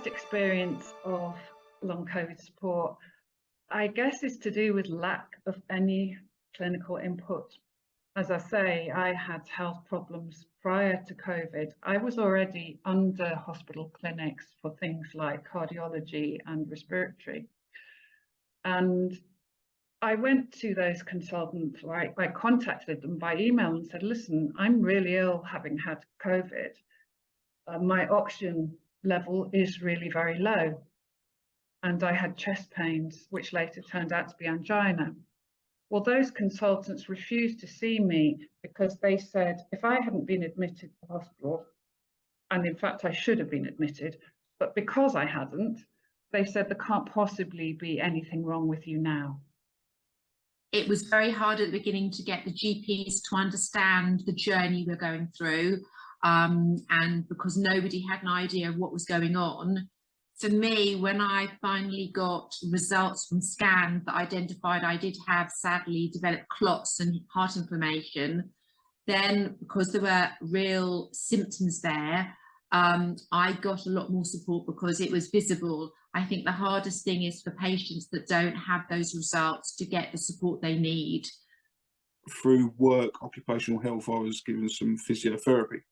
worst experience of long COVID support, I guess, is to do with lack of any clinical input. As I say, I had health problems prior to COVID. I was already under hospital clinics for things like cardiology and respiratory. And I went to those consultants, I contacted them by email and said, listen, I'm really ill having had COVID. My oxygen level is really very low. And I had chest pains, which later turned out to be angina. Well, those consultants refused to see me because they said if I hadn't been admitted to hospital, and in fact I should have been admitted, but because I hadn't, they said there can't possibly be anything wrong with you now. It was very hard at the beginning to get the GPs to understand the journey we're going through, and because nobody had an idea of what was going on. For me, when I finally got results from scans that identified I did have, sadly, developed clots and heart inflammation, then because there were real symptoms there, I got a lot more support because it was visible. I think the hardest thing is for patients that don't have those results to get the support they need. Through work, occupational health, I was given some physiotherapy.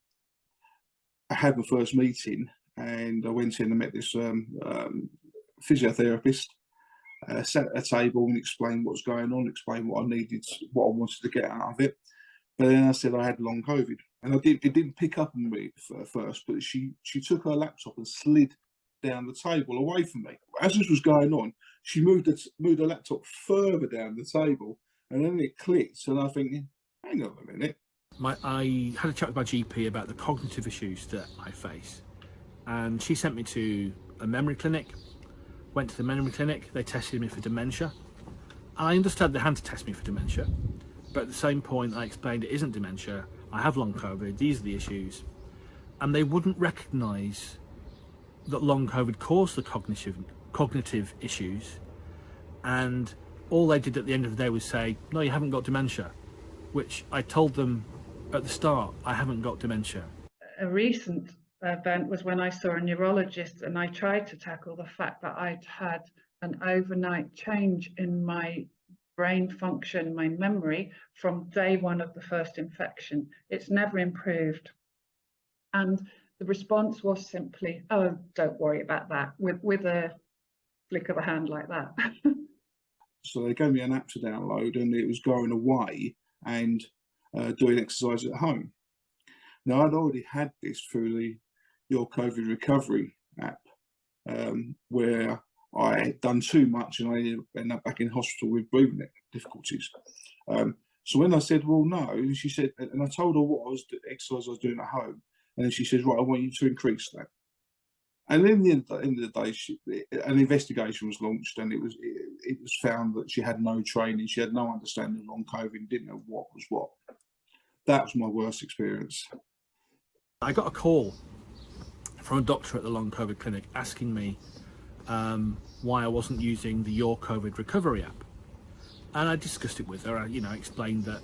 I had my first meeting and I went in and met this physiotherapist, sat at a table and explained what was going on, explained what I needed, what I wanted to get out of it. But then I said I had long COVID, and it didn't pick up on me at first, but she took her laptop and slid down the table away from me. As this was going on, she moved the laptop further down the table, and then it clicked, and I think, hang on a minute. I had a chat with my GP about the cognitive issues that I face, and she sent me to a memory clinic. Went to the memory clinic, they tested me for dementia. I understood they had to test me for dementia, but at the same point I explained it isn't dementia, I have long COVID, these are the issues. And they wouldn't recognise that long COVID caused the cognitive issues, and all they did at the end of the day was say, no, you haven't got dementia, which I told them at the start, I haven't got dementia. A recent event was when I saw a neurologist, and I tried to tackle the fact that I'd had an overnight change in my brain function, my memory, from day one of the first infection. It's never improved. And the response was simply, oh, don't worry about that, with a flick of a hand like that. So they gave me an app to download, and it was going away and doing exercise at home. Now, I'd already had this through the Your COVID Recovery app, where I had done too much and I ended up back in hospital with breathing difficulties. So when I said, well, no, she said, and I told her what exercise I was doing at home, and then she said, right, I want you to increase that. And then at the end of the day, an investigation was launched, and it was found that she had no training, she had no understanding of long COVID, didn't know what was what. That was my worst experience. I got a call from a doctor at the long COVID clinic asking me why I wasn't using the Your COVID Recovery app, and I discussed it with her. I explained that,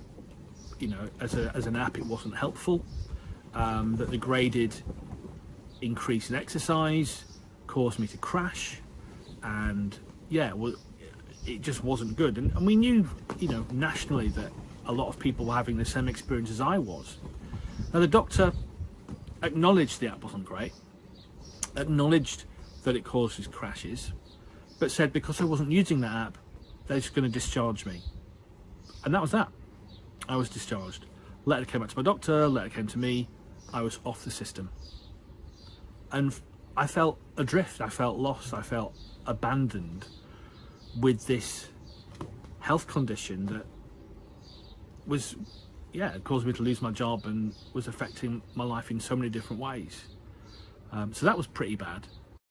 as an app, it wasn't helpful. That the graded increase in exercise caused me to crash, and it just wasn't good. And we knew, nationally that a lot of people were having the same experience as I was. Now, the doctor acknowledged the app wasn't great, acknowledged that it causes crashes, but said because I wasn't using that app, they're just going to discharge me. And that was that. I was discharged. Letter came back to my doctor, letter came to me, I was off the system. And I felt adrift, I felt lost, I felt abandoned with this health condition that was, it caused me to lose my job and was affecting my life in so many different ways. So that was pretty bad.